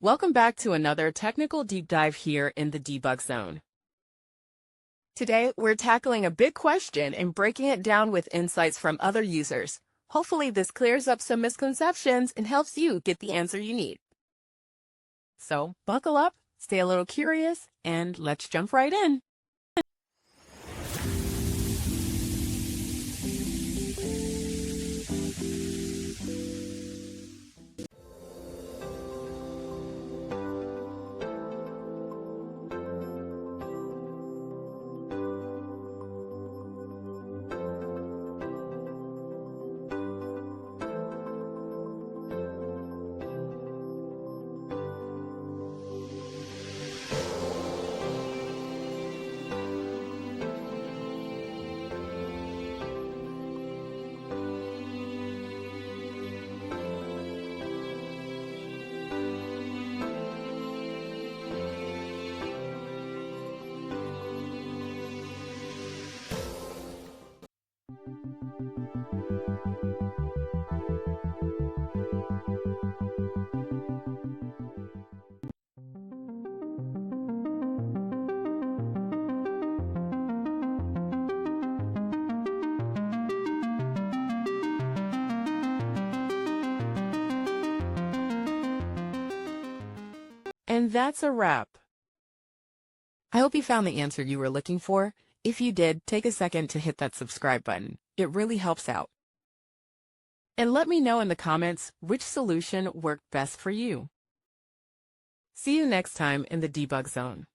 Welcome back to another technical deep dive here in the debug zone. Today, we're tackling a big question and breaking it down with insights from other users. Hopefully, this clears up some misconceptions and helps you get the answer you need. So, buckle up, stay a little curious, and let's jump right in. And that's a wrap. I hope you found the answer you were looking for. If you did, take a second to hit that subscribe button. It really helps out. And let me know in the comments which solution worked best for you. See you next time in the debug zone.